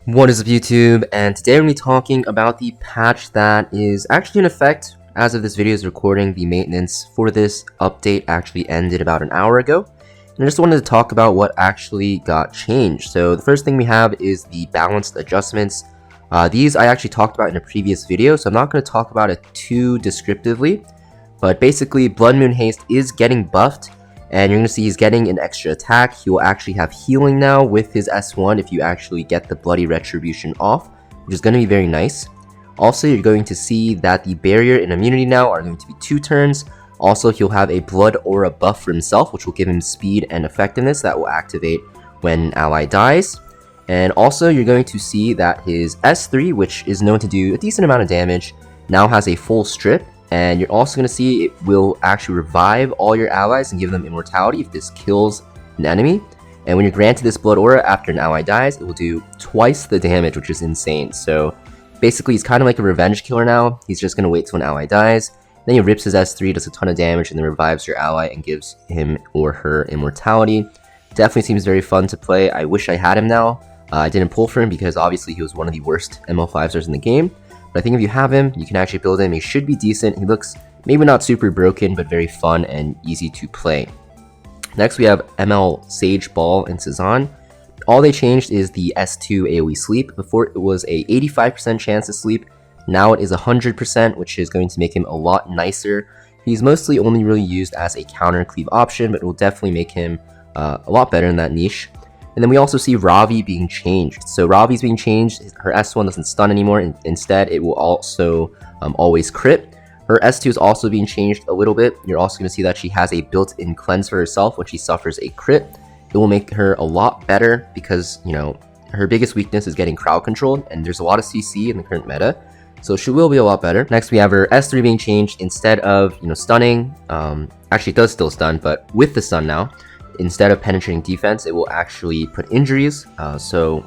What is up, YouTube? And today we're going to be talking about the patch that is actually in effect as of this video's recording. The maintenance for this update actually ended about an hour ago. And I just wanted to talk about what actually got changed. So the first thing we have is the balanced adjustments. These I actually talked about in a previous video, so I'm not going to talk about it too descriptively. But basically, Blood Moon Haste is getting buffed. And you're going to see he's getting an extra attack. He will actually have healing now with his S1 if you actually get the Bloody Retribution off, which is going to be very nice. Also, you're going to see that the barrier and immunity now are going to be 2 turns. Also, he'll have a Blood Aura buff for himself, which will give him speed and effectiveness that will activate when an ally dies. And also, you're going to see that his S3, which is known to do a decent amount of damage, now has a full strip. And you're also going to see it will actually revive all your allies and give them immortality if this kills an enemy. And when you're granted this Blood Aura after an ally dies, it will do twice the damage, which is insane. So basically, he's kind of like a revenge killer now. He's just going to wait till an ally dies. Then he rips his S3, does a ton of damage, and then revives your ally and gives him or her immortality. Definitely seems very fun to play. I wish I had him now. I didn't pull for him because obviously he was one of the worst ML5 stars in the game. But I think if you have him, you can actually build him. He should be decent. He looks maybe not super broken, but very fun and easy to play. Next, we have ML Sage Ball and Cezanne. All they changed is the S2 AoE sleep. Before it was a 85% chance to sleep. Now it is 100%, which is going to make him a lot nicer. He's mostly only really used as a counter cleave option, but it will definitely make him a lot better in that niche. And then we also see Ravi being changed. So Ravi's being changed. Her S1 doesn't stun anymore. Instead, it will also always crit. Her S2 is also being changed a little bit. You're also going to see that she has a built-in cleanse for herself when she suffers a crit. It will make her a lot better because, you know, her biggest weakness is getting crowd controlled, and there's a lot of CC in the current meta. So she will be a lot better. Next, we have her S3 being changed. Instead of, stunning, actually it does still stun, but with the stun now, instead of penetrating defense, it will actually put injuries. So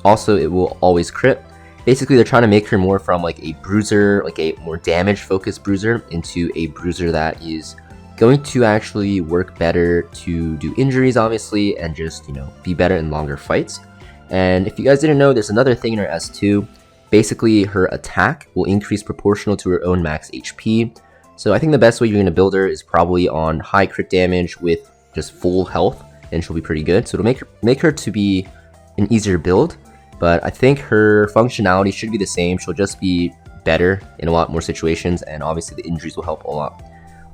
also it will always crit. Basically, they're trying to make her more from like a bruiser, like a more damage focused bruiser, into a bruiser that is going to actually work better to do injuries, obviously, and just, be better in longer fights. And if you guys didn't know, there's another thing in her S2. Basically, her attack will increase proportional to her own max HP. So I think the best way you're going to build her is probably on high crit damage with just full health, and she'll be pretty good. So it'll make her to be an easier build, but I think her functionality should be the same. She'll just be better in a lot more situations, and obviously the injuries will help a lot.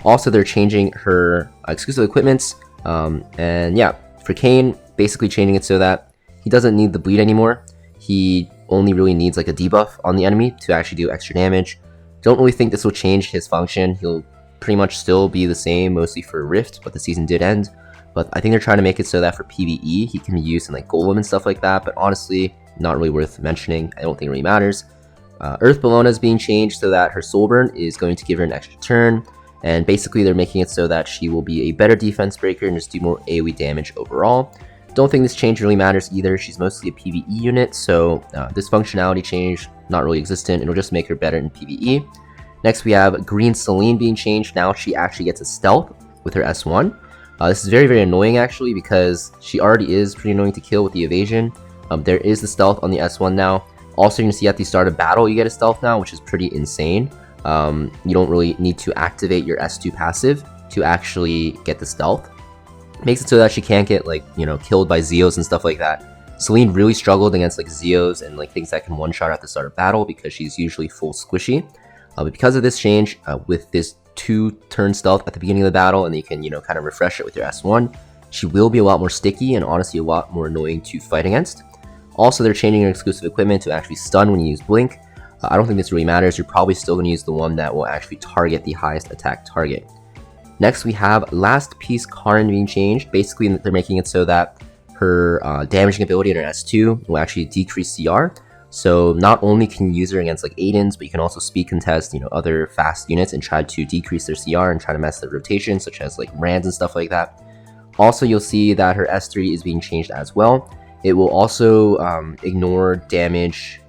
Also, they're changing her exclusive equipments, and yeah, for Kayn, basically changing it so that he doesn't need the bleed anymore. He only really needs like a debuff on the enemy to actually do extra damage. Don't really think this will change his function. He'll pretty much still be the same, mostly for Rift, but the season did end. But I think they're trying to make it so that for PvE, he can be used in like Golem and stuff like that, but honestly, not really worth mentioning. I don't think it really matters. Earth Bellona is being changed so that her Soul Burn is going to give her an extra turn, and basically they're making it so that she will be a better defense breaker and just do more AoE damage overall. Don't think this change really matters either. She's mostly a PvE unit, so this functionality change, not really existent. It'll just make her better in PvE. Next, we have Green Celine being changed. Now she actually gets a stealth with her S1. This is very, very annoying actually, because she already is pretty annoying to kill with the evasion. There is the stealth on the S1 now. Also, you're going to see at the start of battle, you get a stealth now, which is pretty insane. You don't really need to activate your S2 passive to actually get the stealth. Makes it so that she can't get killed by Zeos and stuff like that. Celine really struggled against like Zeos and like things that can one-shot at the start of battle because she's usually full squishy. But because of this change, with this 2-turn stealth at the beginning of the battle, and you can, kind of refresh it with your S1, she will be a lot more sticky and honestly a lot more annoying to fight against. Also, they're changing her exclusive equipment to actually stun when you use Blink. I don't think this really matters. You're probably still going to use the one that will actually target the highest attack target. Next, we have Last Piece Karin being changed. Basically, they're making it so that her damaging ability in her S2 will actually decrease CR. So not only can you use her against like Aidens, but you can also speed contest, other fast units and try to decrease their CR and try to mess their rotation, such as like Rands and stuff like that. Also, you'll see that her S3 is being changed as well. It will also ignore damage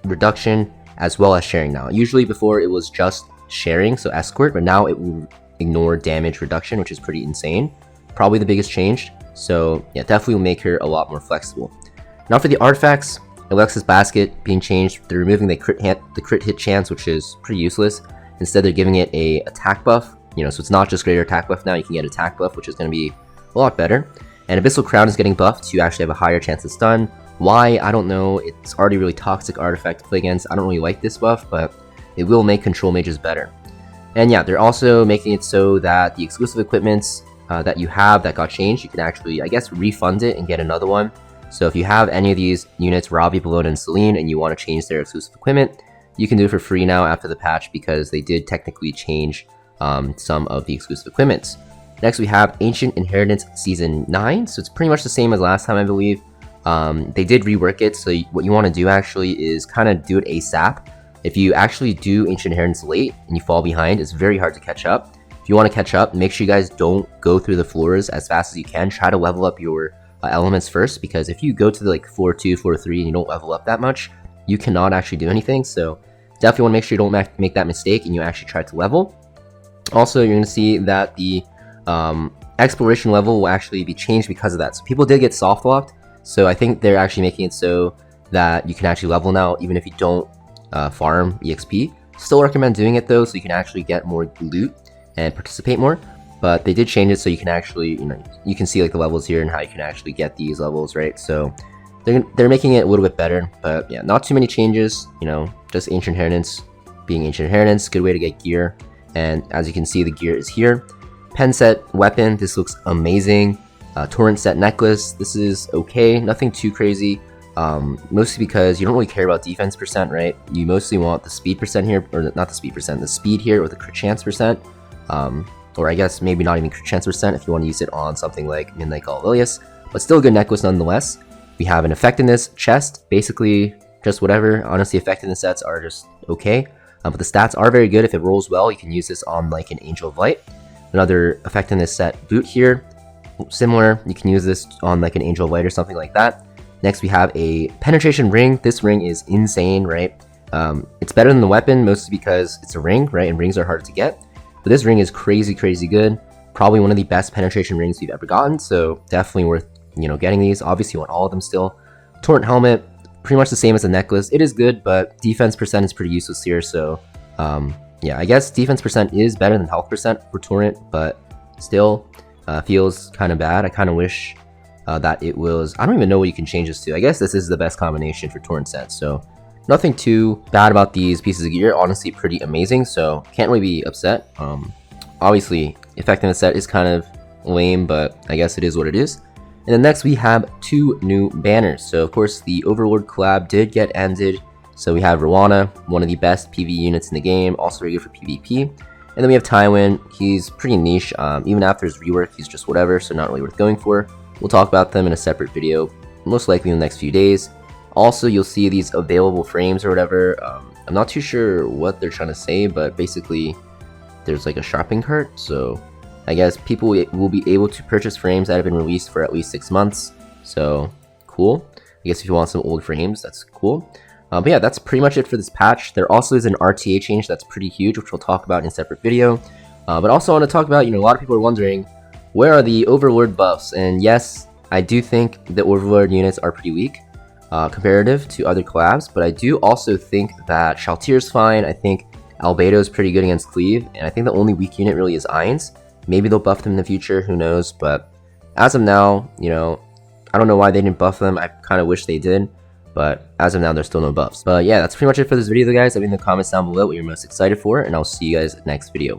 reduction as well as sharing now. Usually before it was just sharing, so escort, but now it will ignore damage reduction, which is pretty insane. Probably the biggest change. So yeah, definitely will make her a lot more flexible. Now for the artifacts, Alexa's basket being changed. They're removing the crit hit chance, which is pretty useless. Instead, they're giving it a attack buff. So it's not just greater attack buff now. You can get attack buff, which is going to be a lot better. And Abyssal Crown is getting buffed to actually have a higher chance of stun. Why? I don't know. It's already really toxic artifact to play against. I don't really like this buff, but it will make control mages better. And yeah, they're also making it so that the exclusive equipments that you have that got changed, you can actually, I guess, refund it and get another one. So if you have any of these units, Robbie, Bologna, and Celine, and you want to change their exclusive equipment, you can do it for free now after the patch because they did technically change some of the exclusive equipments. Next, we have Ancient Inheritance Season 9. So it's pretty much the same as last time, I believe. They did rework it, so what you want to do actually is kind of do it ASAP. If you actually do Ancient Inheritance late and you fall behind, it's very hard to catch up. If you want to catch up, make sure you guys don't go through the floors as fast as you can. Try to level up your elements first, because if you go to the like floor 2, floor 3, and you don't level up that much, you cannot actually do anything. So definitely want to make sure you don't make that mistake and you actually try to level. Also, you're going to see that the exploration level will actually be changed because of that. So people did get soft locked, so I think they're actually making it so that you can actually level now even if you don't farm EXP. Still recommend doing it though, so you can actually get more loot and participate more. But they did change it so you can actually, you can see like the levels here and how you can actually get these levels, right? So they're making it a little bit better, but yeah, not too many changes. Just Ancient Inheritance being Ancient Inheritance, good way to get gear. And as you can see, the gear is here. Pen set weapon, this looks amazing. Torrent set necklace, this is okay, nothing too crazy. Mostly because you don't really care about defense percent, right? You mostly want the speed percent here, or not the speed percent, the speed here, or the crit chance percent. Or I guess maybe not even crit chance percent if you want to use it on something like Midnight Galilius, but still a good necklace nonetheless. We have an effectiveness chest, basically just whatever. Honestly, effectiveness sets are just okay, but the stats are very good. If it rolls well, you can use this on like an Angel of Light. Another effectiveness set boot here, similar, you can use this on like an Angel of Light or something like that. Next we have a penetration ring. This ring is insane, right? It's better than the weapon, mostly because it's a ring, right? And rings are hard to get. But this ring is crazy good. Probably one of the best penetration rings we've ever gotten, so definitely worth, getting these. Obviously you want all of them still. Torrent helmet, pretty much the same as the necklace. It is good, but defense percent is pretty useless here, so yeah, I guess defense percent is better than health percent for Torrent, but still feels kind of bad. I kind of wish that it was, I don't even know what you can change this to. I guess this is the best combination for Torrent sets, so nothing too bad about these pieces of gear. Honestly, pretty amazing, so can't really be upset. Obviously, effectiveness set is kind of lame, but I guess it is what it is. And then next we have 2 new banners. So of course the Overlord collab did get ended. So we have Rowana, one of the best PvE units in the game, also very good for PvP. And then we have Tywin. He's pretty niche. Even after his rework, he's just whatever, so not really worth going for. We'll talk about them in a separate video, most likely in the next few days. Also, you'll see these available frames or whatever. I'm not too sure what they're trying to say, but basically there's like a shopping cart. So I guess people will be able to purchase frames that have been released for at least 6 months. So cool. I guess if you want some old frames, that's cool. But yeah, that's pretty much it for this patch. There also is an RTA change that's pretty huge, which we'll talk about in a separate video. But also I want to talk about, a lot of people are wondering, where are the Overlord buffs? And yes, I do think the Overlord units are pretty weak comparative to other collabs, but I do also think that Shaltir's fine. I think Albedo's pretty good against Cleave, and I think the only weak unit really is Irons. Maybe they'll buff them in the future, who knows, but as of now, I don't know why they didn't buff them. I kind of wish they did, but as of now, there's still no buffs. But yeah, that's pretty much it for this video, guys. Let me know in the comments down below what you're most excited for, and I'll see you guys next video.